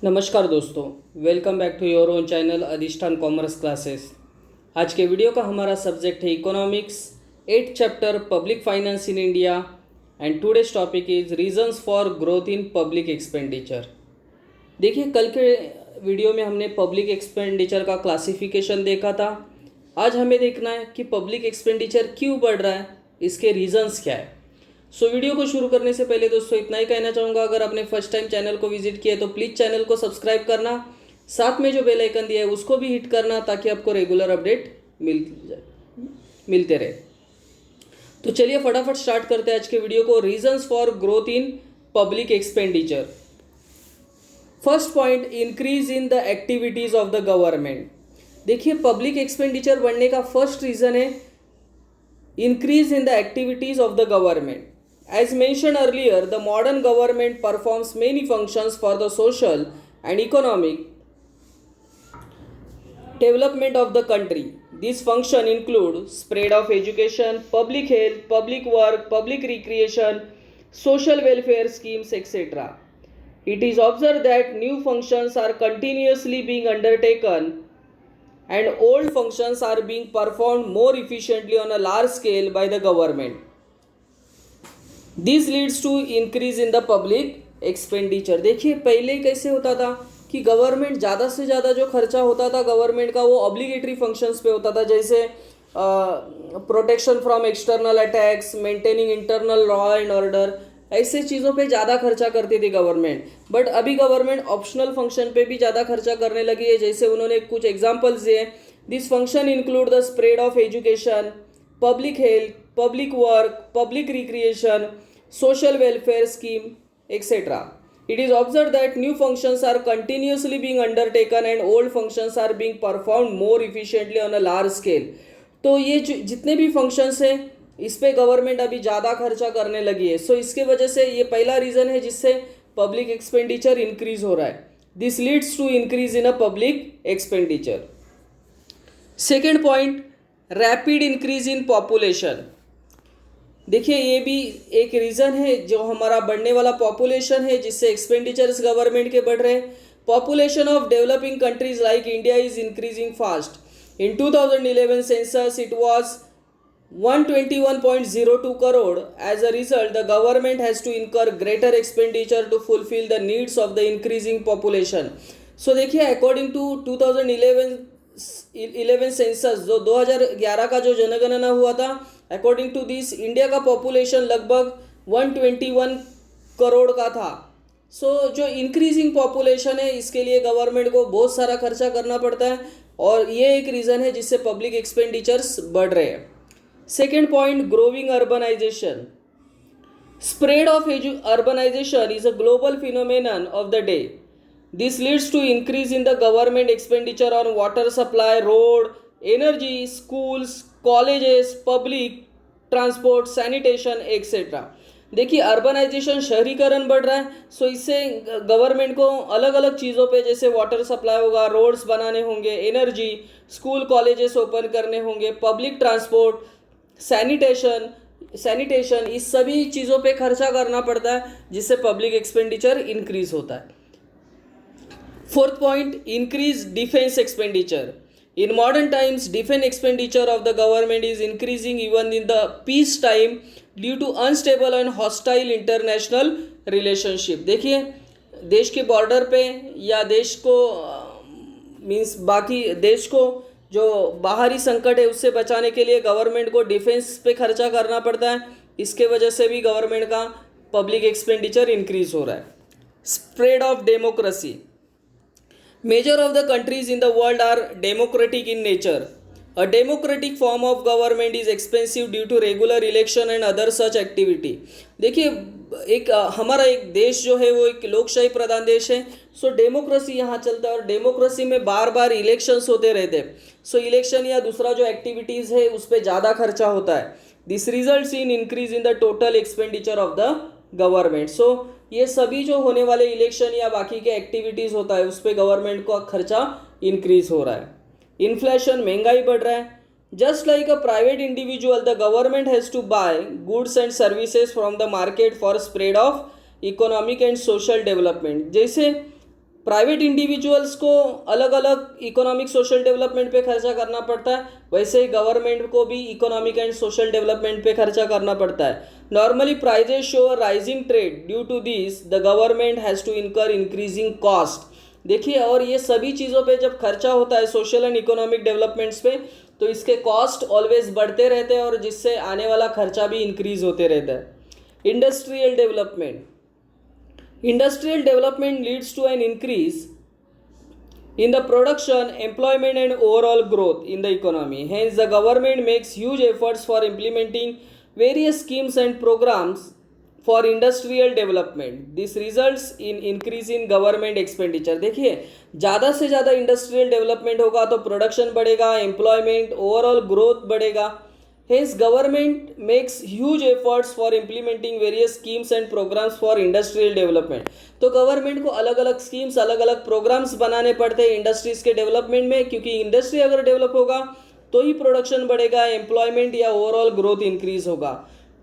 नमस्कार दोस्तों, welcome back to your own channel Adhishthan commerce classes. आज के वीडियो का हमारा सब्जेक्ट है economics, 8th chapter public finance in India and today's topic is reasons for growth in public expenditure. देखिए, कल के वीडियो में हमने पब्लिक एक्सपेंडिचर का क्लासिफिकेशन देखा था। आज हमें देखना है कि पब्लिक एक्सपेंडिचर क्यों बढ़ रहा है, इसके रीजंस क्या है। वीडियो को शुरू करने से पहले दोस्तों इतना ही कहना चाहूँगा, अगर आपने फर्स्ट टाइम चैनल को विजिट किया है तो प्लीज़ चैनल को सब्सक्राइब करना, साथ में जो बेल आइकन दिया है उसको भी हिट करना ताकि आपको रेगुलर अपडेट मिलते रहे। तो चलिए फटाफट स्टार्ट करते हैं आज के वीडियो को। Reasons for growth in public expenditure. First point, increase in the activities of the government. देखिए, पब्लिक एक्सपेंडिचर बढ़ने का फर्स्ट रीजन है increase in the activities of the government. As mentioned earlier, the modern government performs many functions for the social and economic development of the country. These functions include spread of education, public health, public work, public recreation, social welfare schemes, etc. It is observed that new functions are continuously being undertaken and old functions are being performed more efficiently on a large scale by the government. This leads to increase in the public expenditure. देखिए, पहले कैसे होता था कि government ज़्यादा से ज़्यादा जो खर्चा होता था गवर्नमेंट का वो ऑब्लिगेटरी फंक्शंस पे होता था, जैसे protection from external attacks, maintaining internal law and order, ऐसे चीज़ों पे ज़्यादा खर्चा करती थी गवर्नमेंट। बट अभी गवर्नमेंट ऑप्शनल फंक्शन पे भी ज़्यादा खर्चा करने लगी है। जैसे उन्होंने कुछ एग्जाम्पल्स दिए। This function include the spread of education, public health, public work, public recreation, social welfare scheme, etc. It is observed that new functions are continuously being undertaken and old functions are being performed more efficiently on a large scale. तो ये जितने भी functions हैं इस पे government अभी ज़्यादा खर्चा करने लगी है। इसके वजह से ये पहला रीज़न है जिससे पब्लिक एक्सपेंडिचर इंक्रीज हो रहा है। This leads to increase in a public expenditure. Second point, rapid increase in population. देखिए, ये भी एक रीज़न है जो हमारा बढ़ने वाला पॉपुलेशन है जिससे एक्सपेंडिचर्स गवर्नमेंट के बढ़ रहे हैं। Population of developing countries like India is increasing fast. In 2011 census it was 121.02 crore. As a result the government has to incur greater expenditure to fulfil the needs of the increasing population. देखिए, according to 2011 census, जो 2011 का जो जनगणना हुआ था, according to this India का population लगभग 121 करोड़ का था। जो इंक्रीजिंग पॉपुलेशन है इसके लिए गवर्नमेंट को बहुत सारा खर्चा करना पड़ता है और ये एक रीज़न है जिससे पब्लिक एक्सपेंडिचर्स बढ़ रहे हैं। Second point, growing urbanisation. Spread of urbanisation is a global phenomenon of the day. This leads to increase in the government expenditure on water supply, road, energy, schools, colleges, public transport, sanitation, etc. देखिए, urbanisation, शहरीकरण बढ़ रहा है। इससे government को अलग अलग चीज़ों पे, जैसे वाटर सप्लाई होगा, रोड्स बनाने होंगे, एनर्जी, स्कूल कॉलेजेस ओपन करने होंगे, पब्लिक ट्रांसपोर्ट, सैनिटेशन, इस सभी चीज़ों पे खर्चा करना पड़ता है जिससे पब्लिक एक्सपेंडिचर इंक्रीज होता है। Fourth point, increase defense expenditure. In modern times, defense expenditure of the government is increasing even in the peace time due to unstable and hostile international relationship. देखिए, देश के बॉर्डर पे या देश को means बाकी देश को जो बाहरी संकट है उससे बचाने के लिए गवर्नमेंट को डिफेंस पे खर्चा करना पड़ता है। इसके वजह से भी गवर्नमेंट का पब्लिक एक्सपेंडिचर इंक्रीज हो रहा है। Spread of democracy. Major of the countries in the world are democratic in nature. A democratic form of government is expensive due to regular election and other such activity. देखिए, हमारा एक देश जो है वो एक लोकशाही प्रधान देश है। डेमोक्रेसी यहाँ चलता है और डेमोक्रेसी में बार बार इलेक्शंस होते रहते हैं। इलेक्शन या दूसरा जो एक्टिविटीज़ है उस पर ज़्यादा खर्चा होता है। This results in increase in the total expenditure of the government. ये सभी जो होने वाले इलेक्शन या बाकी के एक्टिविटीज़ होता है उस पर गवर्नमेंट का खर्चा इंक्रीज हो रहा है। इन्फ्लेशन, महंगाई बढ़ रहा है। Just like a private individual, the government has to buy goods and services from the market for spread of economic and social development. जैसे प्राइवेट इंडिविजुअल्स को अलग अलग इकोनॉमिक सोशल डेवलपमेंट पे खर्चा करना पड़ता है, वैसे ही गवर्नमेंट को भी इकोनॉमिक एंड सोशल डेवलपमेंट पे खर्चा करना पड़ता है. Normally prices show rising trend. Due to this the government has to incur increasing cost. देखिए, और ये सभी चीज़ों पे जब खर्चा होता है सोशल एंड इकोनॉमिक डेवलपमेंट्स पे, तो इसके कॉस्ट ऑलवेज बढ़ते रहते हैं और जिससे आने वाला खर्चा भी इंक्रीज होते रहता है. Industrial development. Industrial development leads to an increase in the production, employment and overall growth in the economy. Hence, the government makes huge efforts for implementing various schemes and programs for industrial development. This results in increase in government expenditure. देखिए, ज़्यादा से ज़्यादा industrial development होगा तो production बढ़ेगा, employment, overall growth बढ़ेगा. Hence, government makes huge efforts for implementing various schemes and programs for industrial development. तो government को अलग अलग स्कीम्स, अलग अलग प्रोग्राम्स बनाने पड़ते हैं इंडस्ट्रीज़ के डेवलपमेंट में, क्योंकि इंडस्ट्री अगर डेवलप होगा तो ही प्रोडक्शन बढ़ेगा, एम्प्लॉयमेंट या ओवरऑल ग्रोथ इंक्रीज होगा.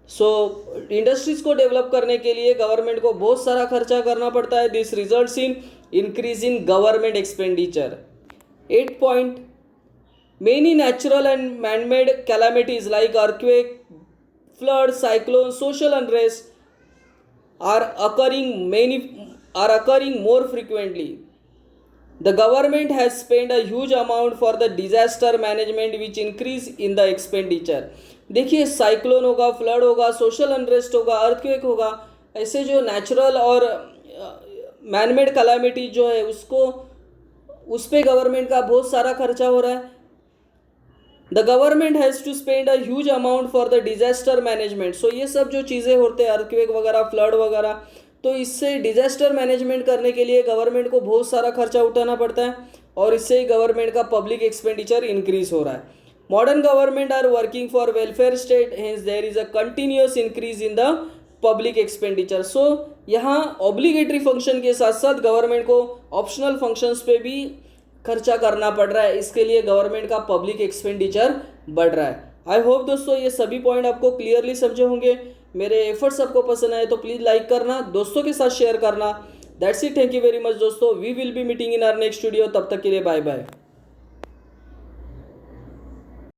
सो इंडस्ट्रीज़ को डेवलप करने के लिए गवर्नमेंट को बहुत सारा खर्चा करना पड़ता है. This results in increase in government expenditure. 8 point. Many natural and man-made calamities like earthquake, flood, cyclone, social unrest are occurring more frequently. The government has spent a huge amount for the disaster management which increase in the expenditure. देखिए, cyclone होगा, flood होगा, social unrest होगा, earthquake होगा, ऐसे जो natural और manmade calamity जो है उसको उस पर गवर्नमेंट का बहुत सारा खर्चा हो रहा है. The government has to spend a huge amount for the disaster management. So ये सब जो चीज़ें होते हैं, अर्थक्वेक वगैरह, फ्लड वगैरह, तो इससे डिजास्टर मैनेजमेंट करने के लिए गवर्नमेंट को बहुत सारा खर्चा उठाना पड़ता है और इससे ही गवर्नमेंट का पब्लिक एक्सपेंडिचर इंक्रीज हो रहा है. Modern government are working for welfare state, hence there is a continuous increase in the public expenditure. So यहाँ ऑब्लिगेटरी फंक्शन के साथ साथ गवर्नमेंट को ऑप्शनल फंक्शंस पे भी खर्चा करना पड़ रहा है, इसके लिए गवर्नमेंट का पब्लिक एक्सपेंडिचर बढ़ रहा है. आई होप दोस्तों ये सभी पॉइंट आपको क्लियरली समझे होंगे. मेरे एफर्ट्स आपको पसंद आए तो प्लीज़ लाइक करना, दोस्तों के साथ शेयर करना. That's it. Thank you very much दोस्तों. We will be meeting in our next video. तब तक के लिए बाय बाय.